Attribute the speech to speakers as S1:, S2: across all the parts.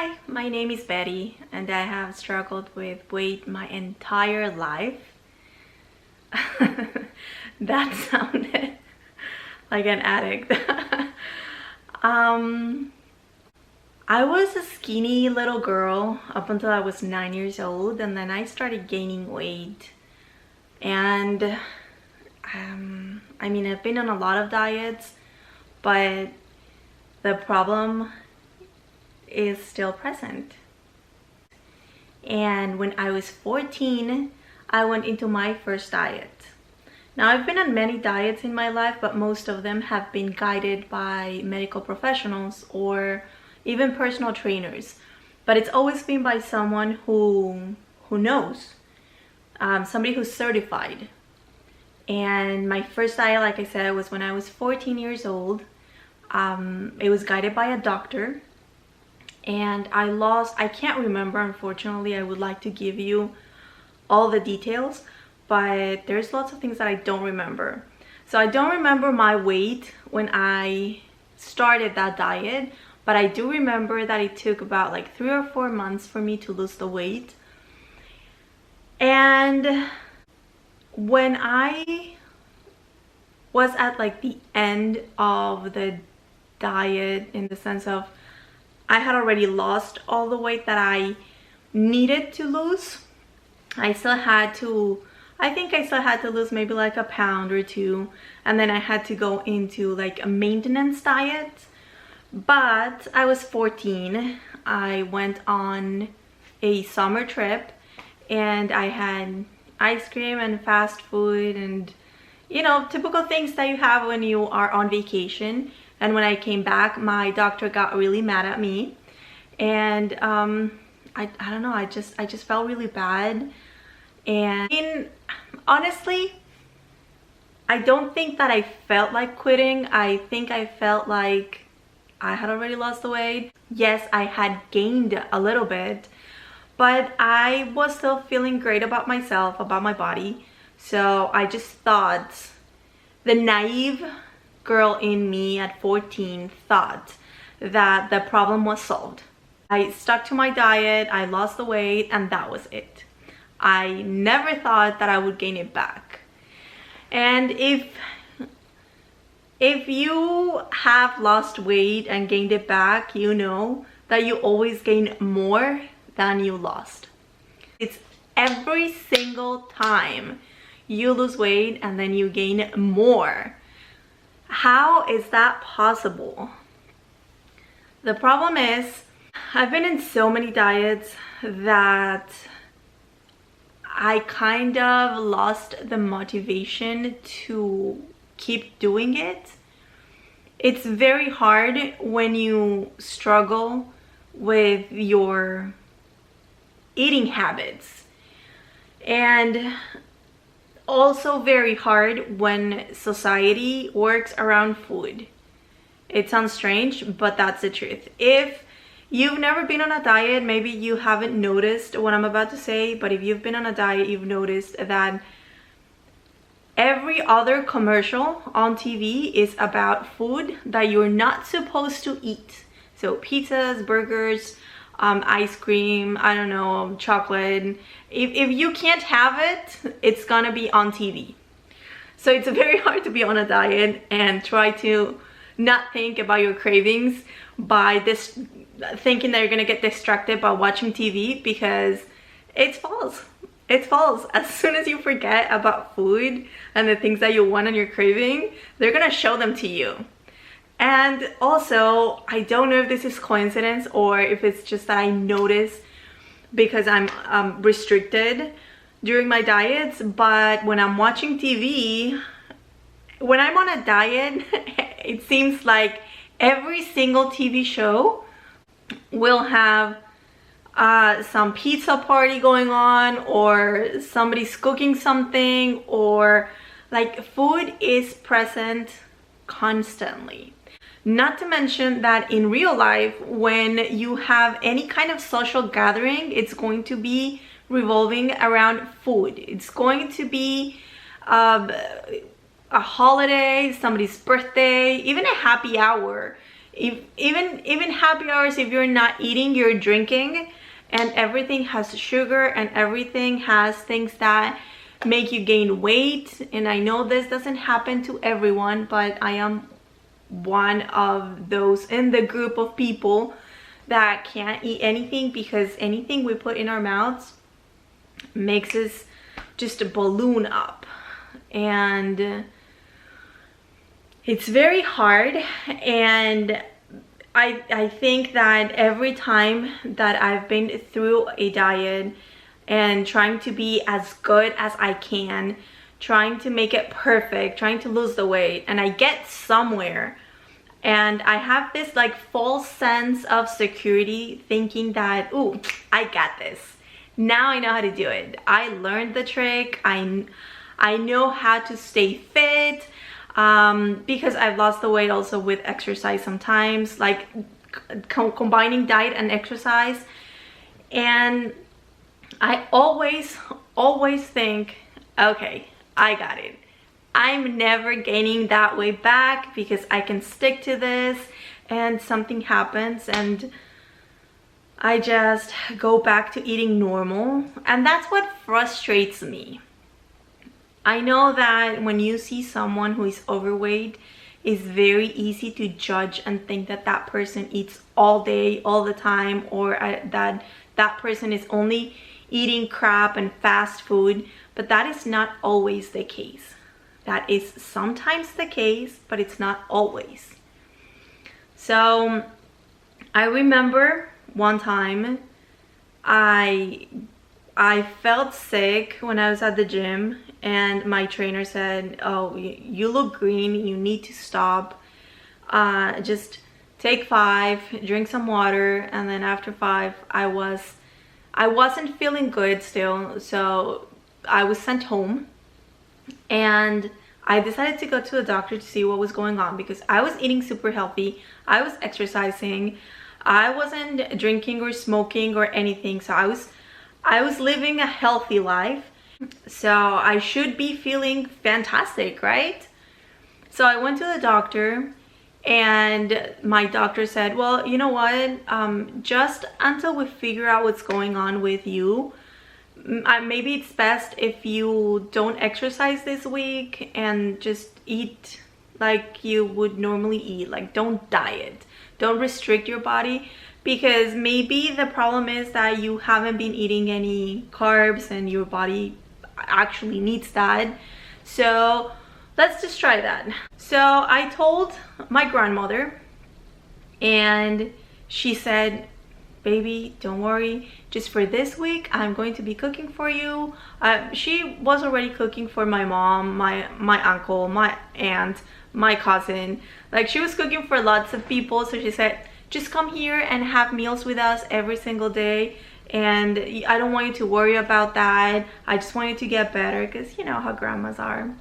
S1: Hi, my name is Betty and I have struggled with weight my entire life. That sounded like an addict. um, I was a skinny little girl up until I was 9 years old, and then I started gaining weight. And I've been on a lot of diets, but the problem is still present. And when I was 14, I went into my first diet. Now, I've been on many diets in my life, but most of them have been guided by medical professionals or even personal trainers. But it's always been by someone who knows, somebody who's certified. And my first diet, like I said, was when I was 14 years old. It was guided by a doctor. And I can't remember, unfortunately. I would like to give you all the details, but there's lots of things that I don't remember. So I don't remember my weight when I started that diet, but I do remember that it took about like 3 or 4 months for me to lose the weight. And when I was at like the end of the diet, in the sense of I had already lost all the weight that I needed to lose, I still had to lose maybe like a pound or two, and then I had to go into like a maintenance diet. But I was 14. I went on a summer trip and I had ice cream and fast food and, you know, typical things that you have when you are on vacation. And when I came back, my doctor got really mad at me, and I don't know, I just felt really bad. And honestly, I don't think that I felt like quitting. I think I felt like I had already lost the weight. Yes, I had gained a little bit, but I was still feeling great about myself, about my body. So I just thought, the naive girl in me at 14 thought that the problem was solved. I stuck to my diet, I lost the weight, and that was it. I never thought that I would gain it back. And if you have lost weight and gained it back, you know that you always gain more than you lost. It's every single time you lose weight and then you gain more. How is that possible? The problem is, I've been in so many diets that I kind of lost the motivation to keep doing it. It's very hard when you struggle with your eating habits, and also very hard when society works around food. It sounds strange, but that's the truth. If you've never been on a diet, maybe you haven't noticed what I'm about to say, but if you've been on a diet, you've noticed that every other commercial on TV is about food that you're not supposed to eat. So pizzas, burgers, ice cream, I don't know, chocolate. If you can't have it, it's gonna be on TV. So it's very hard to be on a diet and try to not think about your cravings by this thinking that you're gonna get distracted by watching TV, because it's false. It's false. As soon as you forget about food and the things that you want and you're craving, they're gonna show them to you. And also, I don't know if this is coincidence or if it's just that I notice because I'm restricted during my diets, but when I'm watching TV, when I'm on a diet, it seems like every single TV show will have some pizza party going on, or somebody's cooking something, or like food is present constantly. Not to mention that in real life, when you have any kind of social gathering, it's going to be revolving around food. It's going to be a holiday, somebody's birthday, even a happy hour Even happy hours, if you're not eating, you're drinking, and everything has sugar and everything has things that make you gain weight. And I know this doesn't happen to everyone, but I am one of those in the group of people that can't eat anything, because anything we put in our mouths makes us just a balloon up, and it's very hard. And I think that every time that I've been through a diet and trying to be as good as I can, trying to make it perfect, trying to lose the weight, and I get somewhere, and I have this like false sense of security, thinking that, ooh, I got this. Now I know how to do it. I learned the trick. I know how to stay fit, because I've lost the weight also with exercise sometimes, like combining diet and exercise. And I always think, okay, I got it. I'm never gaining that weight back because I can stick to this, and something happens and I just go back to eating normal. And that's what frustrates me. I know that when you see someone who is overweight, it's very easy to judge and think that that person eats all day, all the time, or that person is only eating crap and fast food. But that is not always the case. That is sometimes the case, but it's not always. So I remember one time I felt sick when I was at the gym, and my trainer said, oh, you look green, you need to stop, just take 5, drink some water. And then after 5, I wasn't feeling good still, so I was sent home, and I decided to go to the doctor to see what was going on, because I was eating super healthy, I was exercising, I wasn't drinking or smoking or anything, so I was living a healthy life, so I should be feeling fantastic, right? So I went to the doctor, and my doctor said, well, you know what, just until we figure out what's going on with you, maybe it's best if you don't exercise this week and just eat like you would normally eat. Like, don't diet, don't restrict your body, because maybe the problem is that you haven't been eating any carbs and your body actually needs that. So let's just try that. So I told my grandmother, and she said, baby, don't worry, just for this week I'm going to be cooking for you. She was already cooking for my mom, my uncle, my aunt, my cousin. Like, she was cooking for lots of people. So she said, just come here and have meals with us every single day, and I don't want you to worry about that. I just want you to get better, because you know how grandmas are.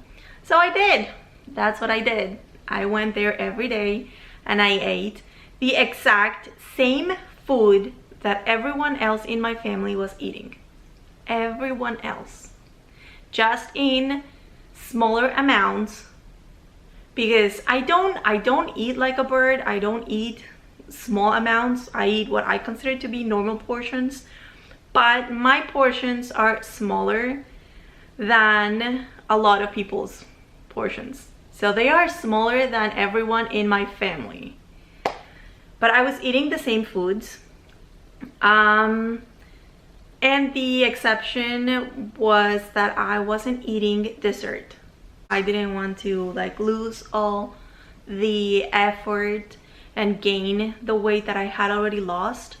S1: So I did. That's what I did. I went there every day and I ate the exact same food that everyone else in my family was eating. Everyone else, just in smaller amounts, because I don't eat like a bird. I don't eat small amounts. I eat what I consider to be normal portions, but my portions are smaller than a lot of people's portions. So they are smaller than everyone in my family. But I was eating the same foods. And the exception was that I wasn't eating dessert. I didn't want to like lose all the effort and gain the weight that I had already lost.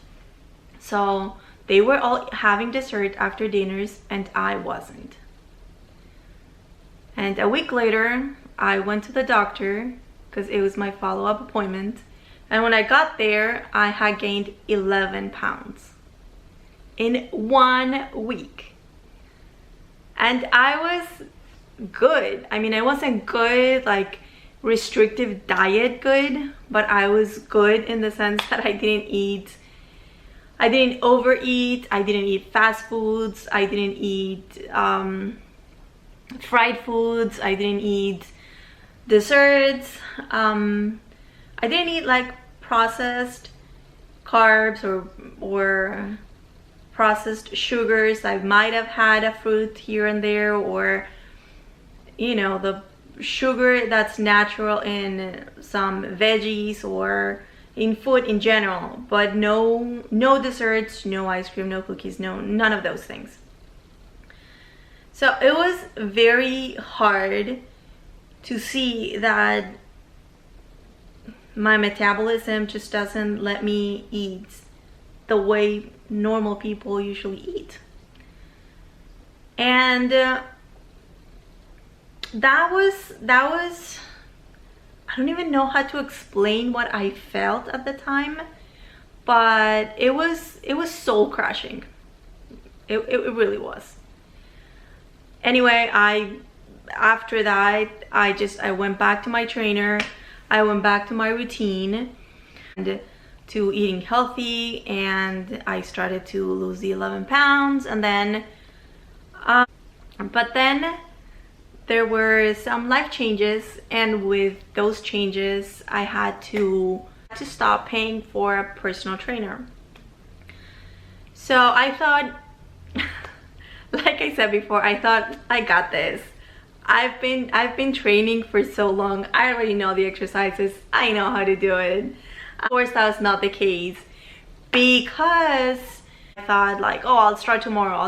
S1: So they were all having dessert after dinners and I wasn't. And a week later, I went to the doctor because it was my follow-up appointment. And when I got there, I had gained 11 pounds in 1 week. And I was good. I mean, I wasn't good, like restrictive diet good, but I was good in the sense that I didn't overeat, I didn't eat fast foods, I didn't eat fried foods, I didn't eat desserts, I didn't eat like processed carbs or processed sugars. I might have had a fruit here and there, or you know, the sugar that's natural in some veggies or in food in general, but no desserts, no ice cream, no cookies, none of those things. So it was very hard to see that my metabolism just doesn't let me eat the way normal people usually eat. And that was I don't even know how to explain what I felt at the time, but it was soul crushing. It really was. Anyway, after that I went back to my trainer. I went back to my routine and to eating healthy, and I started to lose the 11 pounds. And then but then there were some life changes, and with those changes I had to stop paying for a personal trainer. So I thought, like I said before, I thought I got this. I've been training for so long. I already know the exercises. I know how to do it. Of course, that was not the case, because I thought like, oh, I'll start tomorrow,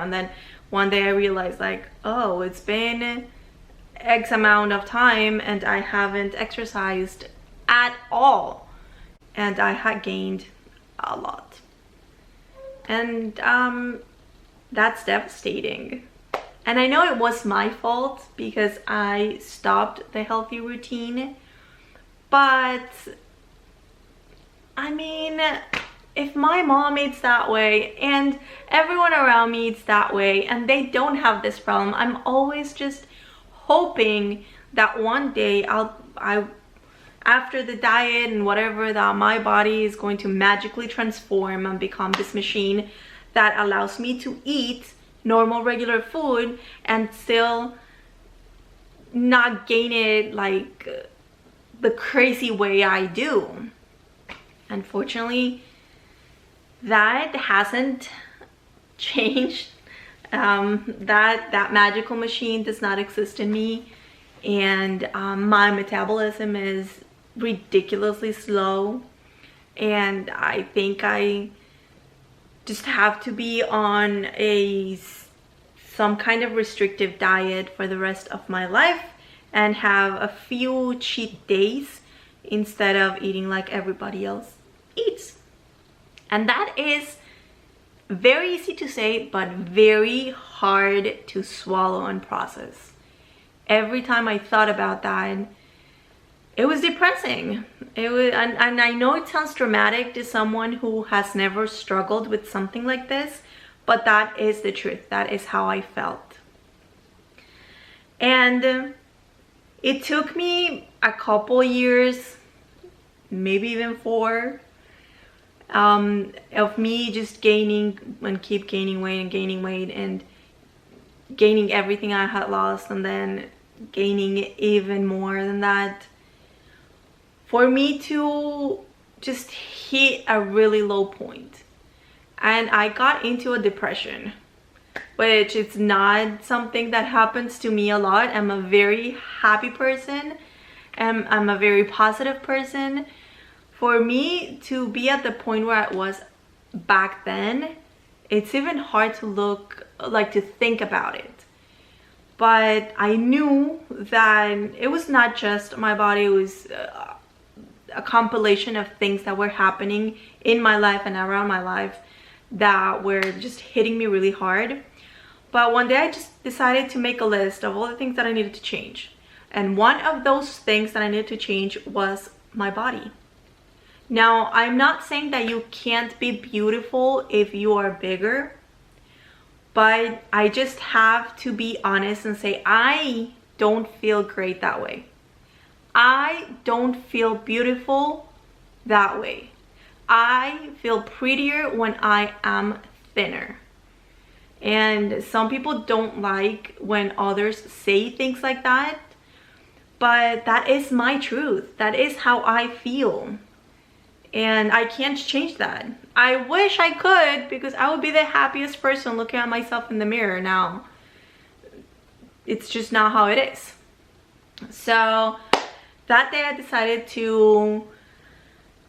S1: and then one day I realized like, oh, it's been X amount of time and I haven't exercised at all, and I had gained a lot, and that's devastating. And I know it was my fault because I stopped the healthy routine, but I mean, if my mom eats that way and everyone around me eats that way and they don't have this problem, I'm always just hoping that one day after the diet and whatever, that my body is going to magically transform and become this machine that allows me to eat normal regular food and still not gain it like the crazy way I do. Unfortunately, that hasn't changed. That magical machine does not exist in me, and my metabolism is ridiculously slow, and I think I just have to be on some kind of restrictive diet for the rest of my life and have a few cheat days instead of eating like everybody else eats. And that is very easy to say, but very hard to swallow and process. Every time I thought about that, it was depressing. And I know it sounds dramatic to someone who has never struggled with something like this, but that is the truth. That is how I felt. And it took me a couple years, maybe even 4, of me just gaining and keep gaining weight and gaining everything I had lost, and then gaining even more than that, for me to just hit a really low point. And I got into a depression, which is not something that happens to me a lot. I'm a very happy person, and I'm a very positive person. For me to be at the point where I was back then, it's even hard to think about it. But I knew that it was not just my body, it was a compilation of things that were happening in my life and around my life that were just hitting me really hard. But one day I just decided to make a list of all the things that I needed to change. And one of those things that I needed to change was my body. Now, I'm not saying that you can't be beautiful if you are bigger, but I just have to be honest and say I don't feel great that way. I don't feel beautiful that way. I feel prettier when I am thinner. And some people don't like when others say things like that, but that is my truth. That is how I feel. And I can't change that. I wish I could, because I would be the happiest person looking at myself in the mirror now. It's just not how it is. So that day I decided to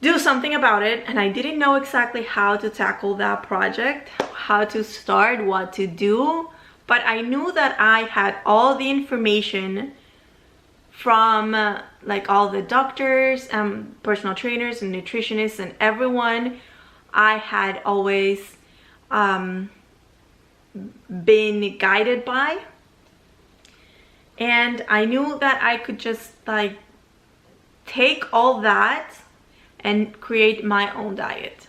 S1: do something about it, and I didn't know exactly how to tackle that project, how to start, what to do, but I knew that I had all the information from like all the doctors and personal trainers and nutritionists and everyone I had always been guided by. And I knew that I could just like take all that and create my own diet.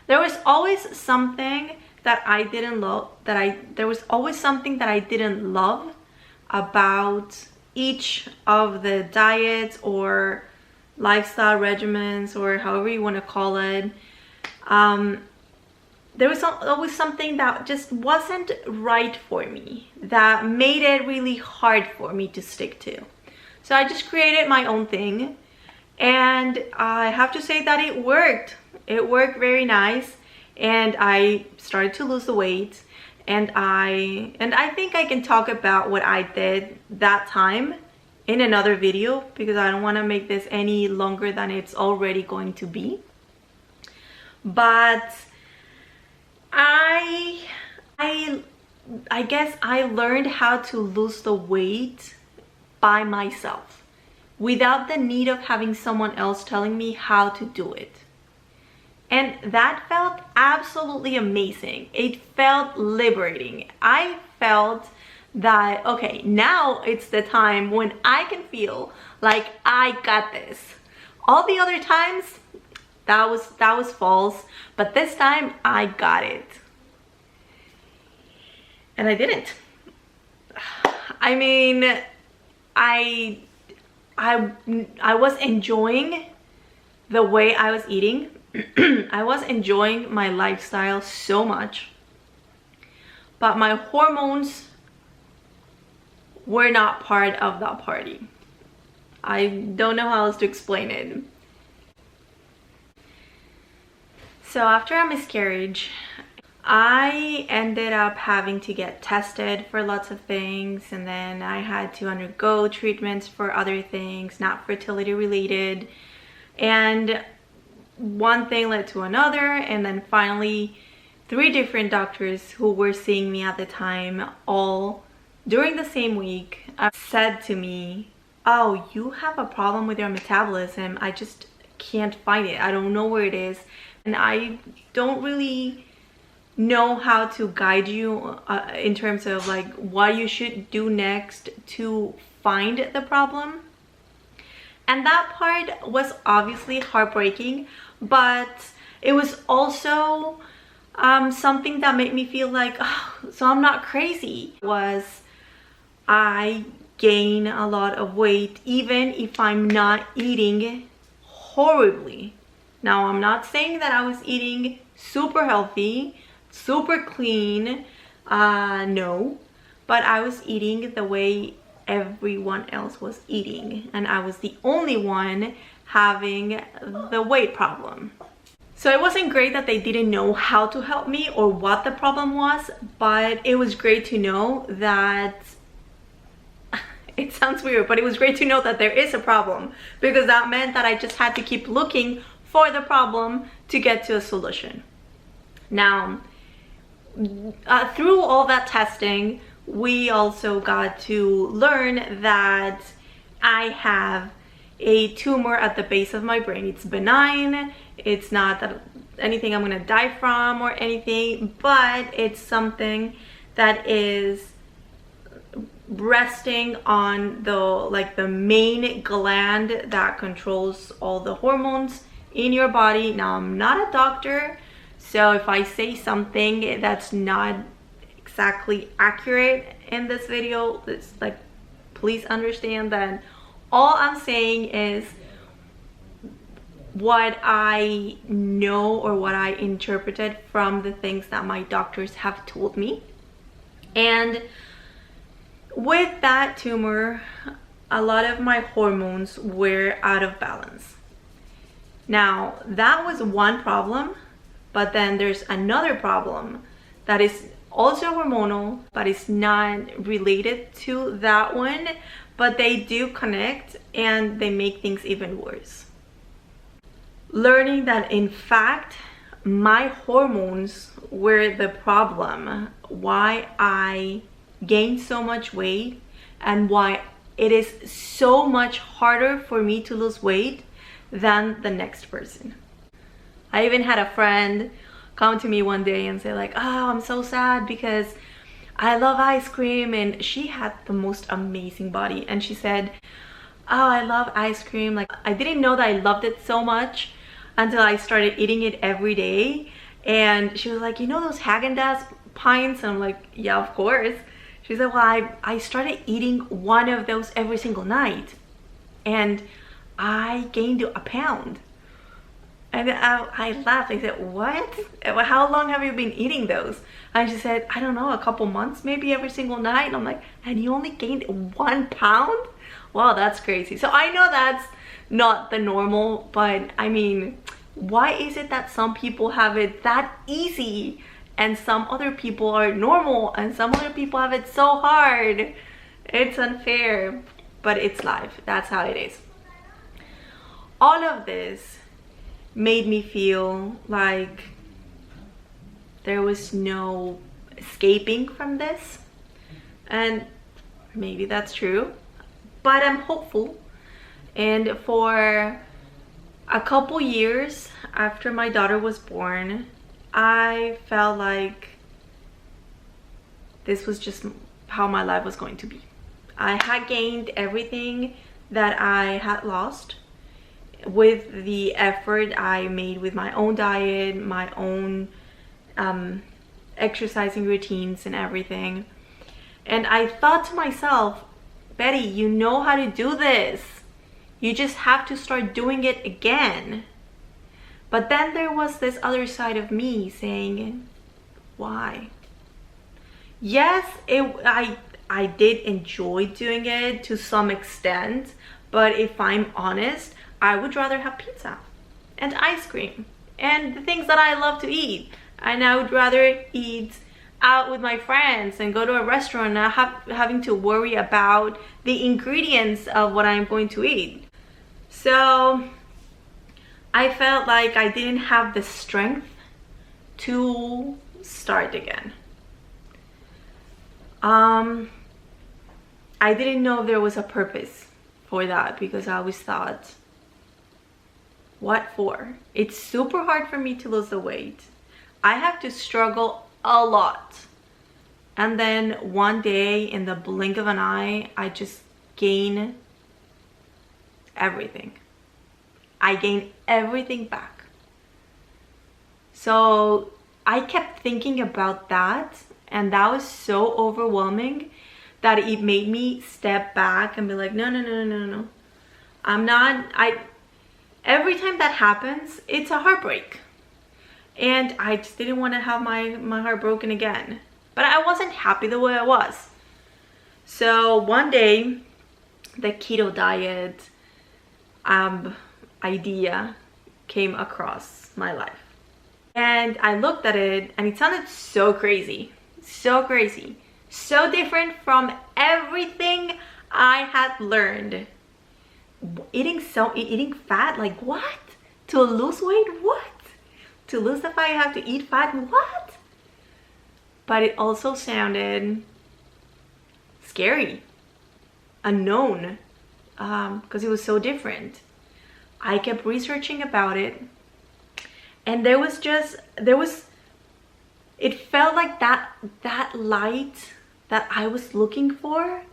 S1: There was always something that I didn't love, there was always something that I didn't love about each of the diets or lifestyle regimens, or however you want to call it. There was always something that just wasn't right for me, that made it really hard for me to stick to. So I just created my own thing, and I have to say that it worked. It worked very nice, and I started to lose the weight. And I think I can talk about what I did that time in another video, because I don't want to make this any longer than it's already going to be. But I guess I learned how to lose the weight by myself, without the need of having someone else telling me how to do it. And that felt absolutely amazing. It felt liberating. I felt that, okay, now it's the time when I can feel like I got this. All the other times, that was false, but this time I got it. And I didn't. I mean, I was enjoying the way I was eating. I was enjoying my lifestyle so much, but my hormones were not part of that party. I don't know how else to explain it. So after a miscarriage, I ended up having to get tested for lots of things, and then I had to undergo treatments for other things, not fertility related, and one thing led to another, and then finally 3 different doctors who were seeing me at the time, all during the same week, said to me, "Oh, you have a problem with your metabolism. I just can't find it. I don't know where it is, and I don't really know how to guide you in terms of like what you should do next to find the problem." And that part was obviously heartbreaking, but it was also something that made me feel like, oh, so I'm not crazy. I gain a lot of weight even if I'm not eating horribly. Now, I'm not saying that I was eating super healthy, super clean, no, but I was eating the way everyone else was eating, and I was the only one having the weight problem. So it wasn't great that they didn't know how to help me or what the problem was, but it was great to know that it sounds weird, but it was great to know that there is a problem, because that meant that I just had to keep looking for the problem to get to a solution. Now, through all that testing, we also got to learn that I have a tumor at the base of my brain. It's benign. It's not that anything I'm gonna die from or anything, but it's something that is resting on the main gland that controls all the hormones in your body. Now, I'm not a doctor, so if I say something that's not exactly accurate in this video, it's like, please understand that all I'm saying is what I know or what I interpreted from the things that my doctors have told me. And with that tumor, a lot of my hormones were out of balance. Now, that was one problem, but then there's another problem that is also hormonal, but it's not related to that one, but they do connect and they make things even worse. Learning that in fact, my hormones were the problem, why I gained so much weight and why it is so much harder for me to lose weight than the next person. I even had a friend come to me one day and say like, oh, I'm so sad because I love ice cream, and she had the most amazing body, and she said, oh, I love ice cream. Like, I didn't know that I loved it so much until I started eating it every day. And she was like, you know those Haagen-Dazs pints? And I'm like, yeah, of course. She said, well, I started eating one of those every single night and I gained a pound. And I laughed. I said, what? How long have you been eating those? And she said, I don't know, a couple months, maybe every single night. And I'm like, and you only gained 1 pound? Wow, that's crazy. So I know that's not the normal, but I mean, why is it that some people have it that easy and some other people are normal and some other people have it so hard? It's unfair, but it's life. That's how it is. All of this made me feel like there was no escaping from this, and maybe that's true, but I'm hopeful. And for a couple years after my daughter was born, I felt like this was just how my life was going to be. I had gained everything that I had lost with the effort I made with my own diet, my own exercising routines and everything. And I thought to myself, Betty, you know how to do this. You just have to start doing it again. But then there was this other side of me saying, why? Yes, I did enjoy doing it to some extent, but if I'm honest, I would rather have pizza and ice cream and the things that I love to eat. And I would rather eat out with my friends and go to a restaurant and not having to worry about the ingredients of what I'm going to eat. So I felt like I didn't have the strength to start again. I didn't know if there was a purpose for that, because I always thought, what for? It's super hard for me to lose the weight. I have to struggle a lot. And then one day, in the blink of an eye, I just gain everything. I gain everything back. So I kept thinking about that, and that was so overwhelming that it made me step back and be like, no. Every time that happens, it's a heartbreak. And I just didn't want to have my heart broken again. But I wasn't happy the way I was. So one day, the keto diet idea came across my life. And I looked at it and it sounded so crazy. So crazy. So different from everything I had learned. Eating fat, like what? To lose weight, what? To lose the fat, you have to eat fat, what? But it also sounded scary, unknown, because it was so different. I kept researching about it, and it felt like that light that I was looking for.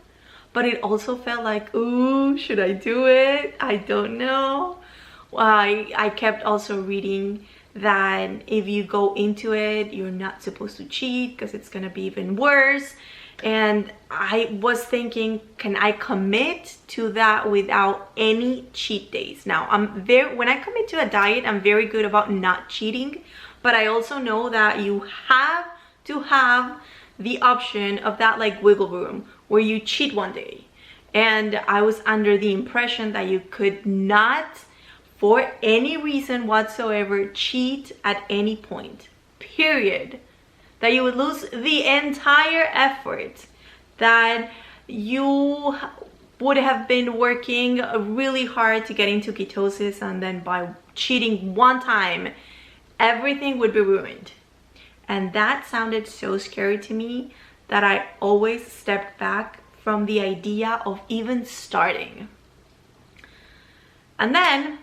S1: But it also felt like, ooh, should I do it? I don't know. I kept also reading that if you go into it, you're not supposed to cheat because it's gonna be even worse. And I was thinking, can I commit to that without any cheat days? Now, when I commit to a diet, I'm very good about not cheating, but I also know that you have to have the option of that like wiggle room where you cheat one day And I was under the impression that you could not, for any reason whatsoever, cheat at any point, period. That you would lose the entire effort, that you would have been working really hard to get into ketosis, and then by cheating one time, everything would be ruined. And that sounded so scary to me that I always stepped back from the idea of even starting. And then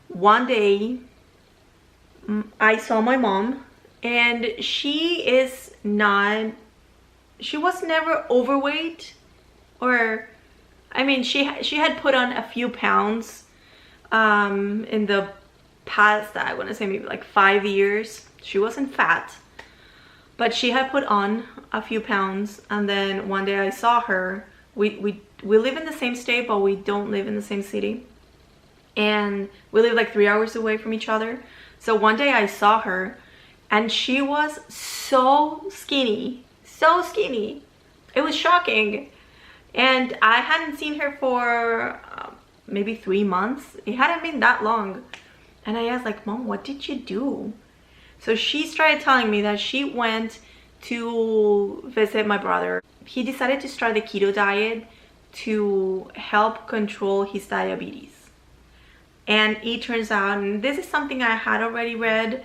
S1: one day I saw my mom, and she was never overweight, or I mean, she had put on a few pounds in the past, I want to say maybe like 5 years. She wasn't fat, but she had put on a few pounds. And then one day I saw her. We live in the same state, but we don't live in the same city, and we live like 3 hours away from each other. So one day I saw her, and she was so skinny, so skinny. It was shocking. And I hadn't seen her for maybe 3 months. It hadn't been that long. And I asked, like, Mom, what did you do? So she started telling me that she went to visit my brother. He decided to start the keto diet to help control his diabetes. And it turns out, and this is something I had already read,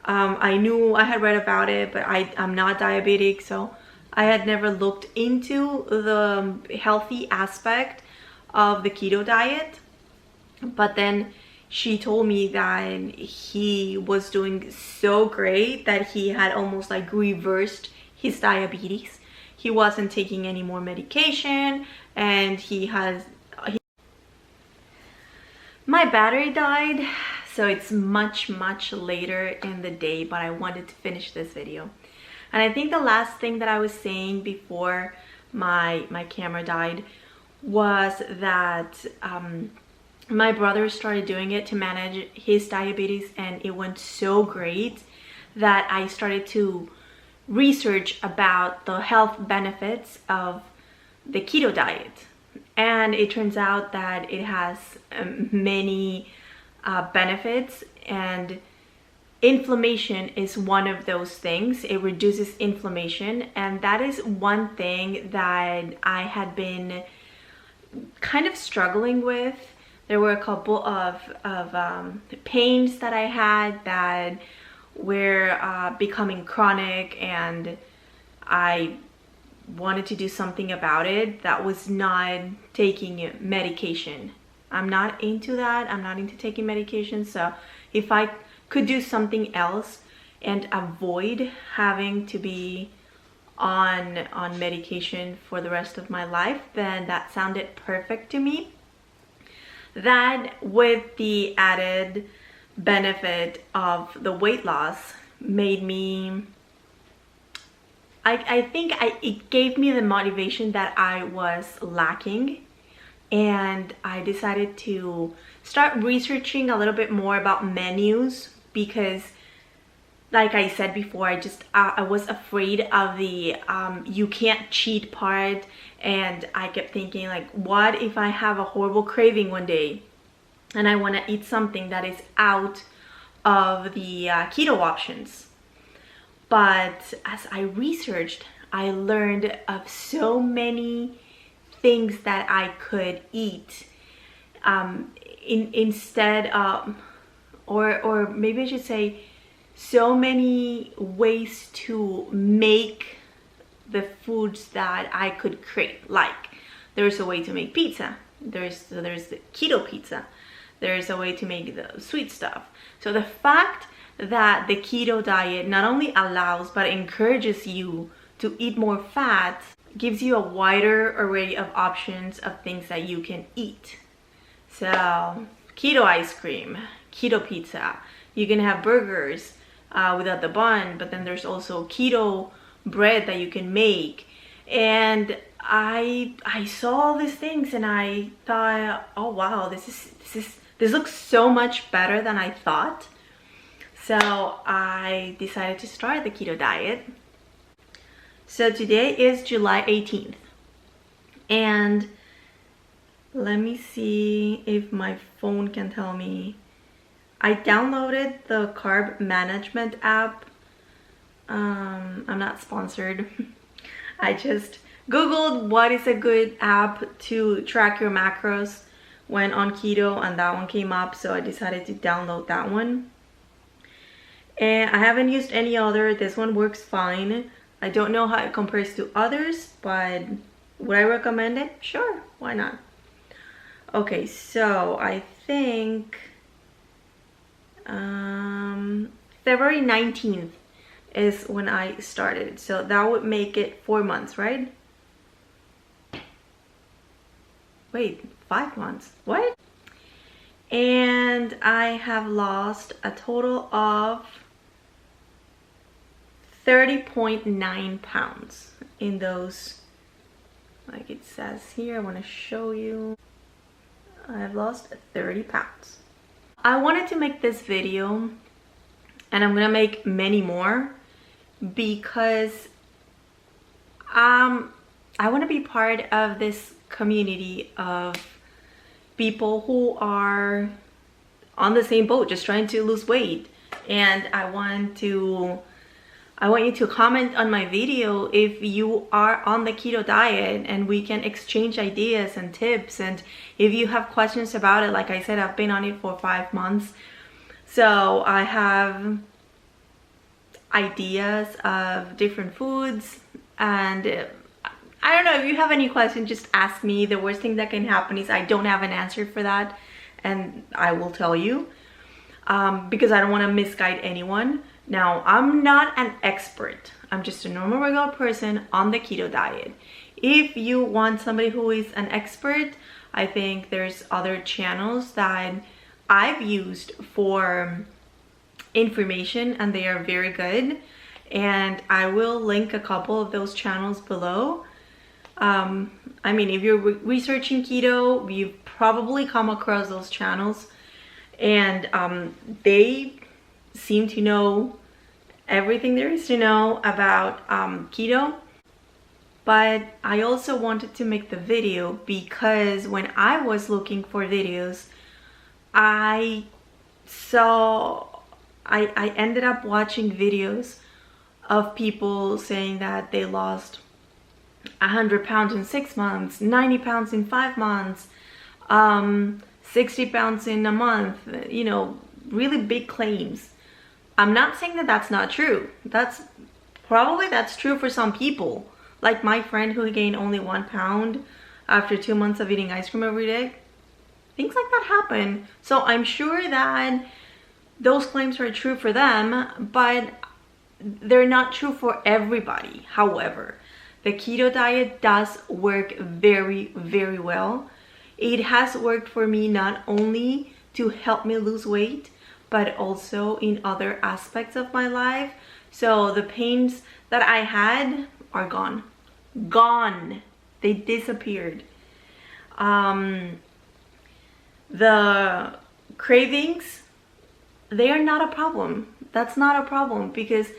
S1: I knew I had read about it, but I'm not diabetic, so I had never looked into the healthy aspect of the keto diet. But then she told me that he was doing so great that he had almost like reversed his diabetes. He wasn't taking any more medication, and my battery died, so it's much later in the day, but I wanted to finish this video. And I think the last thing that I was saying before my camera died was that my brother started doing it to manage his diabetes, and it went so great that I started to research about the health benefits of the keto diet. And it turns out that it has many benefits, and inflammation is one of those things. It reduces inflammation, and that is one thing that I had been kind of struggling with. There were a couple of pains that I had that were becoming chronic, and I wanted to do something about it. That was not taking medication. I'm not into that. I'm not into taking medication. So if I could do something else and avoid having to be on medication for the rest of my life, then that sounded perfect to me. That, with the added benefit of the weight loss, made me, I think it gave me the motivation that I was lacking. And I decided to start researching a little bit more about menus, because like I said before, I was afraid of the you can't cheat part. And I kept thinking, like, what if I have a horrible craving one day and I want to eat something that is out of the keto options? But as I researched, I learned of so many things that I could eat instead of, or maybe I should say, so many ways to make the foods that I could create. Like, there's a way to make pizza, there's the keto pizza, there's a way to make the sweet stuff. So the fact that the keto diet not only allows but encourages you to eat more fat gives you a wider array of options of things that you can eat. So keto ice cream, keto pizza, you can have burgers without the bun, but then there's also keto bread that you can make. And I saw all these things and I thought, oh wow, this looks so much better than I thought. So I decided to start the keto diet. So today is July 18th, and Let me see if my phone can tell me. I downloaded the carb management app. I'm not sponsored. I just Googled what is a good app to track your macros when on keto, and that one came up, so I decided to download that one. And I haven't used any other. This one works fine. I don't know how it compares to others, but would I recommend it? Sure, why not? Okay, so I think February 19th is when I started. So that would make it 4 months, right? Wait, 5 months. What? And I have lost a total of 30.9 pounds in those, like it says here. I want to show you. I've lost 30 pounds. I wanted to make this video, and I'm gonna make many more, because I want to be part of this community of people who are on the same boat, just trying to lose weight. And I want you to comment on my video if you are on the keto diet, and we can exchange ideas and tips. And if you have questions about it, like I said, I've been on it for 5 months, so I have ideas of different foods. And I don't know, if you have any questions, just ask me. The worst thing that can happen is I don't have an answer for that, and I will tell you, because I don't want to misguide anyone. Now, I'm not an expert. I'm just a normal, regular person on the keto diet. If you want somebody who is an expert, I think there's other channels that I've used for information, and they are very good. And I will link a couple of those channels below. I mean, if you're researching keto, you've probably come across those channels, and they seem to know everything there is to know about keto. But I also wanted to make the video because when I was looking for videos, I ended up watching videos of people saying that they lost 100 pounds in 6 months, 90 pounds in 5 months, 60 pounds in a month, you know, really big claims. I'm not saying that that's not true. That's true for some people. Like my friend who gained only 1 pound after 2 months of eating ice cream every day. Things like that happen. So I'm sure that those claims are true for them, but they're not true for everybody. However, the keto diet does work very, very well. It has worked for me not only to help me lose weight, but also in other aspects of my life. So the pains that I had are gone. Gone. They disappeared. The cravings, they are not a problem. That's not a problem, because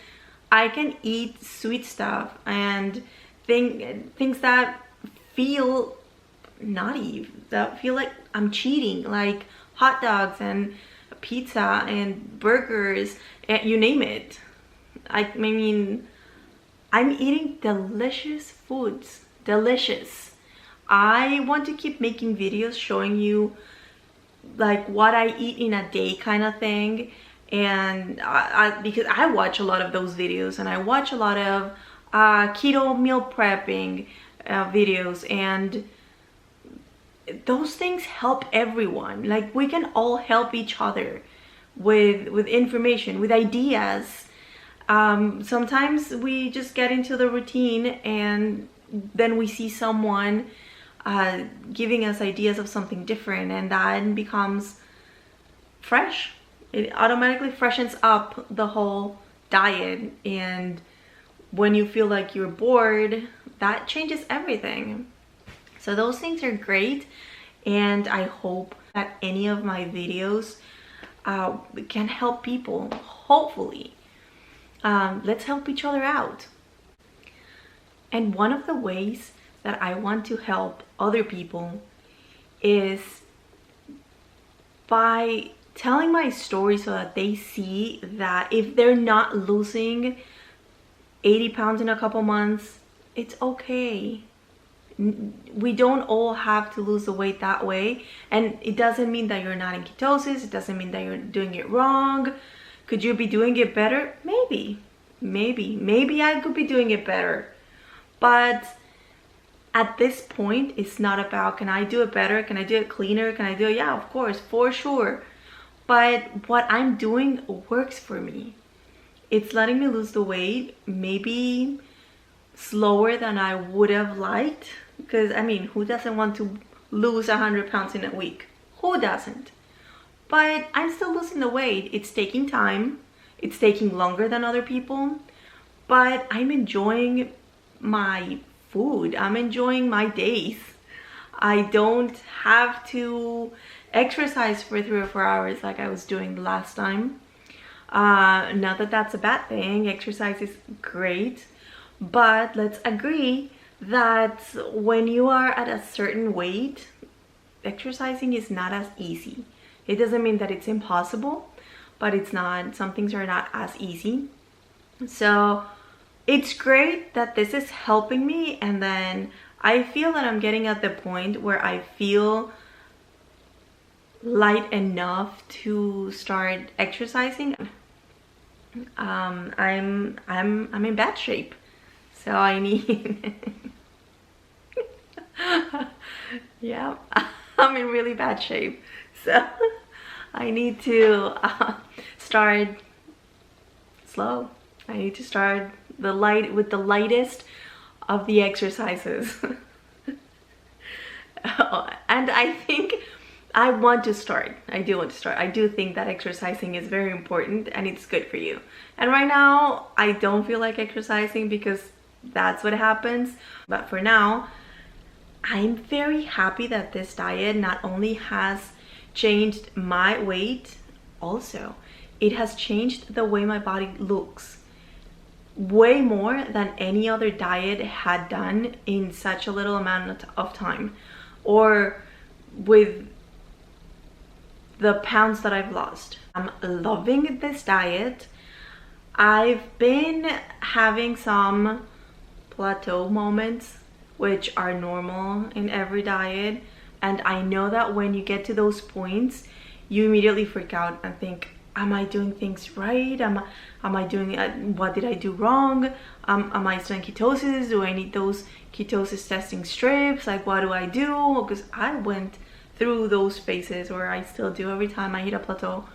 S1: I can eat sweet stuff and things that feel naughty, that feel like I'm cheating, like hot dogs and pizza and burgers, and you name it. I mean, I'm eating delicious foods. Delicious. I want to keep making videos showing you like what I eat in a day kind of thing. And because I watch a lot of those videos, and I watch a lot of keto meal prepping videos, and those things help everyone. Like, we can all help each other with information, with ideas. Sometimes we just get into the routine, and then we see someone giving us ideas of something different, and that becomes fresh. It automatically freshens up the whole diet. And when you feel like you're bored, that changes everything. So those things are great, and I hope that any of my videos can help people, hopefully. Let's help each other out. And one of the ways that I want to help other people is by telling my story so that they see that if they're not losing 80 pounds in a couple months, it's okay. We don't all have to lose the weight that way, and it doesn't mean that you're not in ketosis. It doesn't mean that you're doing it wrong. Could you be doing it better? Maybe I could be doing it better, but at this point it's not about, can I do it better, can I do it cleaner, can I do it, yeah, of course, for sure, but what I'm doing works for me. It's letting me lose the weight, maybe slower than I would have liked, because I mean, who doesn't want to lose 100 pounds in a week? Who doesn't? But I'm still losing the weight. It's taking time. It's taking longer than other people, but I'm enjoying my food. I'm enjoying my days. I don't have to exercise for 3 or 4 hours like I was doing the last time. Not that that's a bad thing. Exercise is great, but let's agree that when you are at a certain weight, exercising is not as easy. It doesn't mean that it's impossible, but it's not. Some things are not as easy. So it's great that this is helping me, and then I feel that I'm getting at the point where I feel light enough to start exercising. I'm in bad shape, so I need yeah, I'm in really bad shape, so I need to start slow. I need to start with the lightest of the exercises. And I think I want to start. I do want to start. I do think that exercising is very important and it's good for you. And right now, I don't feel like exercising because that's what happens. But for now, I'm very happy that this diet not only has changed my weight, also, it has changed the way my body looks. Way more than any other diet had done in such a little amount of time. Or with the pounds that I've lost. I'm loving this diet. I've been having some plateau moments, which are normal in every diet. And I know that when you get to those points, you immediately freak out and think, am I doing things right? Am I doing, what did I do wrong? Am I still in ketosis? Do I need those ketosis testing strips? Like, what do I do? Because I went through those phases, or I still do every time I hit a plateau.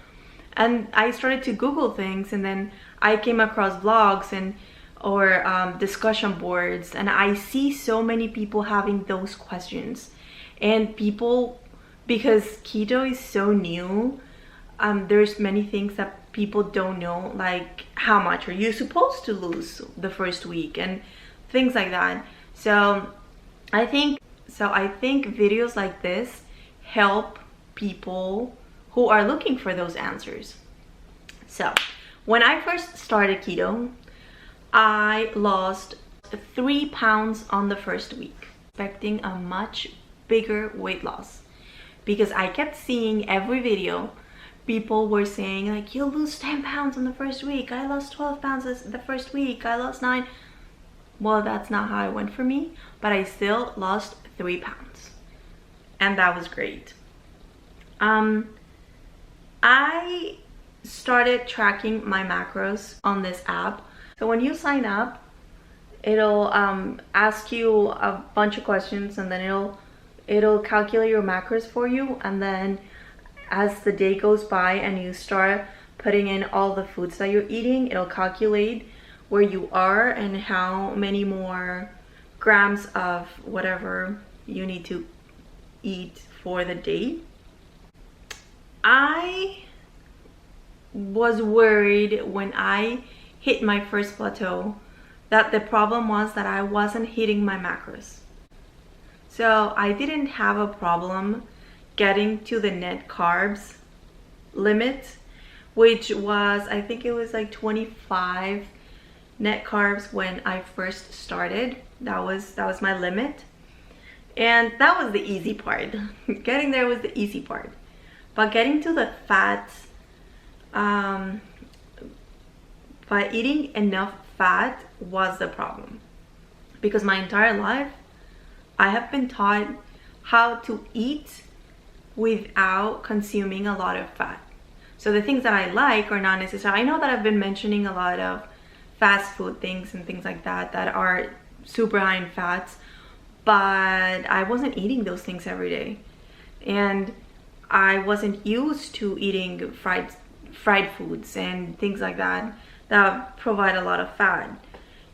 S1: And I started to Google things, and then I came across vlogs or discussion boards, and I see so many people having those questions. And people, because keto is so new, there's many things that people don't know, like how much are you supposed to lose the first week and things like that. So I think videos like this help people who are looking for those answers. So when I first started keto, I lost 3 pounds on the first week, expecting a much bigger weight loss, because I kept seeing every video people were saying like, you'll lose 10 pounds in the first week. I lost 12 pounds the first week. I lost 9. Well, that's not how it went for me, but I still lost 3 pounds, and that was great. I started tracking my macros on this app. So when you sign up, it'll ask you a bunch of questions, and then it'll calculate your macros for you. And then as the day goes by and you start putting in all the foods that you're eating, it'll calculate where you are and how many more grams of whatever you need to eat for the day. I was worried when I hit my first plateau that the problem was that I wasn't hitting my macros. So I didn't have a problem getting to the net carbs limit, which was, I think it was like 25 net carbs when I first started. That was my limit. And that was the easy part. Getting there was the easy part. But getting to the fats, by eating enough fat was the problem. Because my entire life, I have been taught how to eat without consuming a lot of fat. So the things that I like are not necessary. I know that I've been mentioning a lot of fast food things and things like that that are super high in fats, but I wasn't eating those things every day. And I wasn't used to eating fried foods and things like that that provide a lot of fat.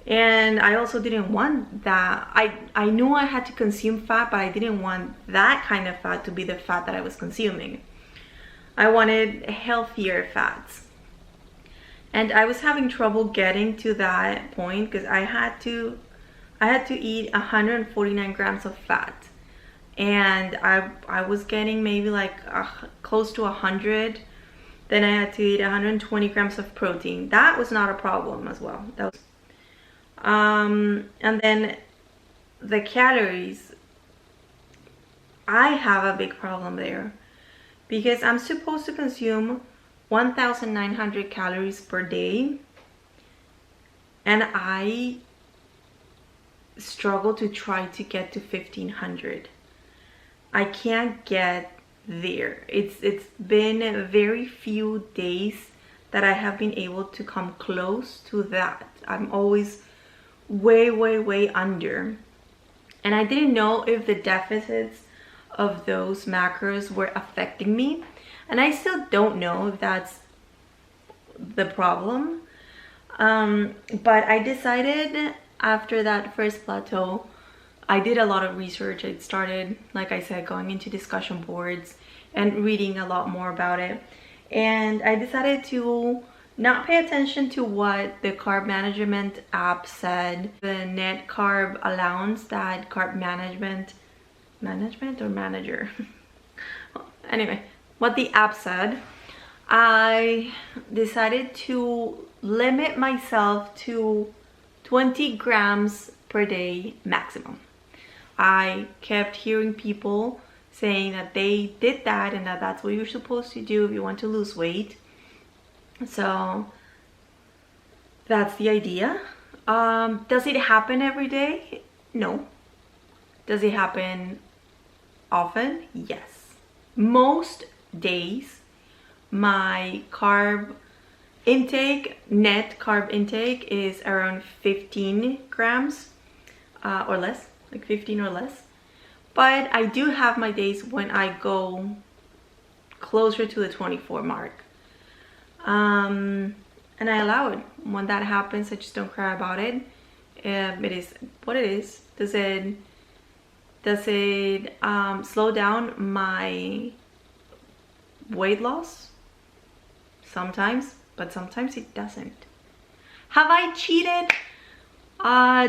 S1: And I also didn't want that. I knew I had to consume fat, but I didn't want that kind of fat to be the fat that I was consuming. I wanted healthier fats. And I was having trouble getting to that point because I had to eat 149 grams of fat. And I was getting maybe like close to 100. Then I had to eat 120 grams of protein. That was not a problem as well. That was and then the calories, I have a big problem there because I'm supposed to consume 1,900 calories per day, and I struggle to try to get to 1,500. I can't get there. It's been very few days that I have been able to come close to that. I'm always way under. And I didn't know if the deficits of those macros were affecting me. And I still don't know if that's the problem. But I decided after that first plateau, I did a lot of research. I started, like I said, going into discussion boards and reading a lot more about it. And I decided to not pay attention to what the carb management app said, the net carb allowance that carb management or manager anyway, what the app said. I decided to limit myself to 20 grams per day maximum. I kept hearing people saying that they did that and that that's what you're supposed to do if you want to lose weight. So that's the idea. Does it happen every day? No. Does it happen often? Yes. Most days my carb intake, net carb intake, is around 15 grams or less, like 15 or less. But I do have my days when I go closer to the 24 mark. And I allow it. When that happens, I just don't cry about it. It is what it is. Does it slow down my weight loss? Sometimes, but sometimes it doesn't. Have I cheated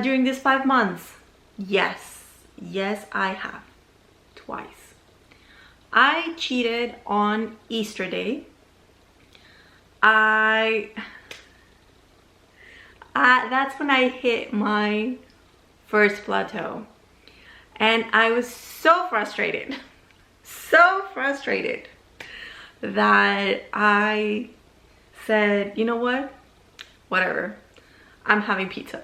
S1: during these 5 months? Yes, I have. Twice. I cheated on Easter Day. That's when I hit my first plateau. And I was so frustrated that I said, you know what? Whatever. I'm having pizza.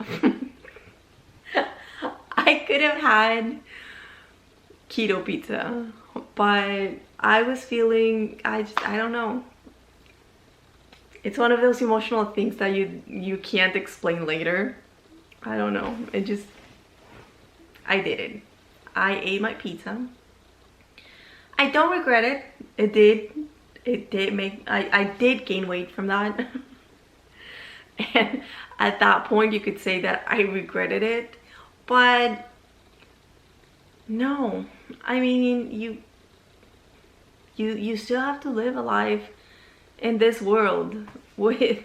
S1: I could have had keto pizza, but I was feeling, I don't know. It's one of those emotional things that you can't explain later. I don't know. I did it. I ate my pizza. I don't regret it. It did make, I did gain weight from that. And at that point you could say that I regretted it, but no. I mean, you still have to live a life in this world with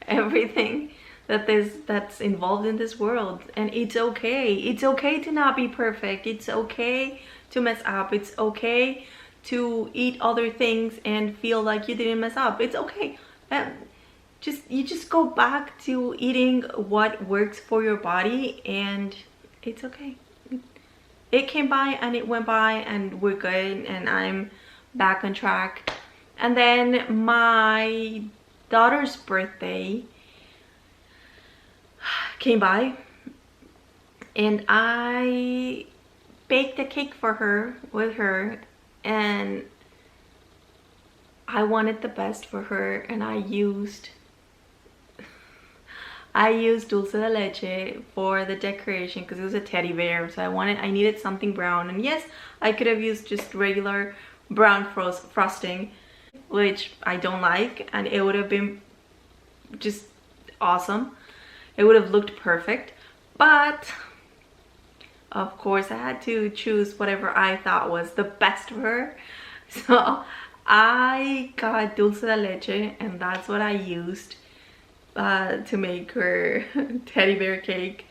S1: everything that's involved in this world, and it's okay to not be perfect. It's okay to mess up. It's okay to eat other things and feel like you didn't mess up. It's okay. You just go back to eating what works for your body, and it's okay. it came by and it went by and we're good and I'm back on track. And then my daughter's birthday came by and I baked a cake for her with her, and I wanted the best for her, and I used dulce de leche for the decoration because it was a teddy bear, so I needed something brown. And yes, I could have used just regular brown frosting, which I don't like, and it would have been just awesome. It would have looked perfect, but of course I had to choose whatever I thought was the best for her. So I got dulce de leche, and that's what I used to make her teddy bear cake.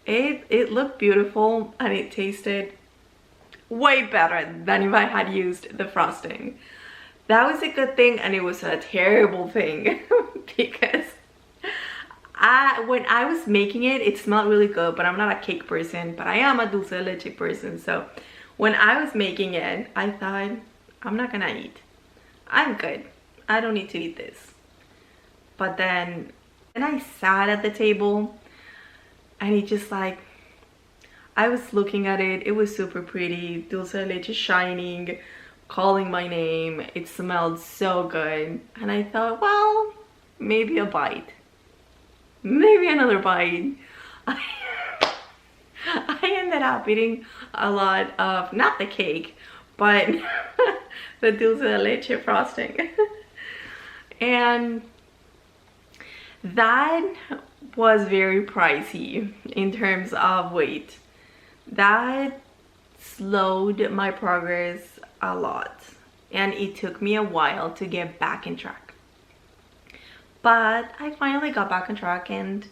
S1: It looked beautiful and it tasted way better than if I had used the frosting. That was a good thing, and it was a terrible thing because when I was making it, it smelled really good, but I'm not a cake person, but I am a dulce de leche person. So when I was making it, I thought, I'm not gonna eat. I'm good. I don't need to eat this. But then I sat at the table, and it just like, I was looking at it. It was super pretty. Dulce de leche shining, calling my name. It smelled so good. And I thought, well, maybe a bite. Maybe another bite. I ended up eating a lot of, not the cake, but the dulce de leche frosting. And that was very pricey in terms of weight. That slowed my progress a lot, and it took me a while to get back in track. But I finally got back on track, and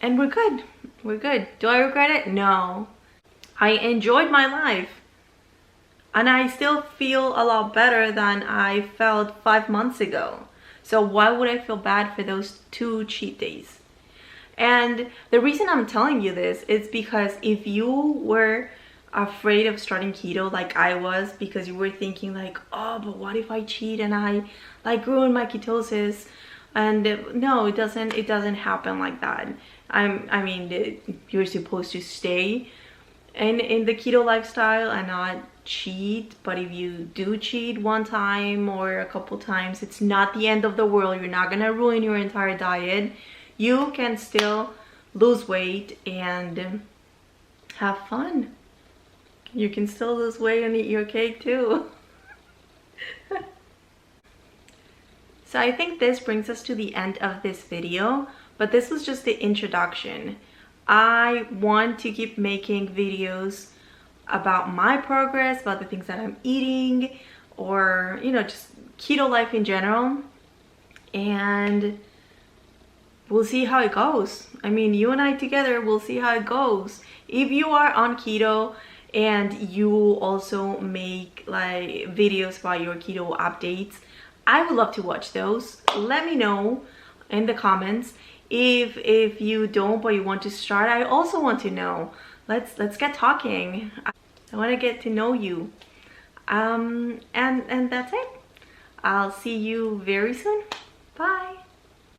S1: we're good. We're good. Do I regret it? No. I enjoyed my life, and I still feel a lot better than I felt 5 months ago. So why would I feel bad for those 2 cheat days? And the reason I'm telling you this is because if you were afraid of starting keto like I was, because you were thinking like, oh, but what if I cheat and I like ruin my ketosis? And no, it doesn't happen like that. I mean, you're supposed to stay in the keto lifestyle and not cheat. But if you do cheat one time or a couple times, it's not the end of the world. You're not gonna ruin your entire diet. You can still lose weight and have fun. You can still lose weight and eat your cake too. So I think this brings us to the end of this video, but this was just the introduction. I want to keep making videos about my progress, about the things that I'm eating, or, you know, just keto life in general. And we'll see how it goes. I mean, you and I together, we'll see how it goes. If you are on keto and you also make like videos about your keto updates, I would love to watch those. Let me know in the comments. If you don't, but you want to start, I also want to know. Let's get talking. I want to get to know you. And that's it. I'll see you very soon. Bye.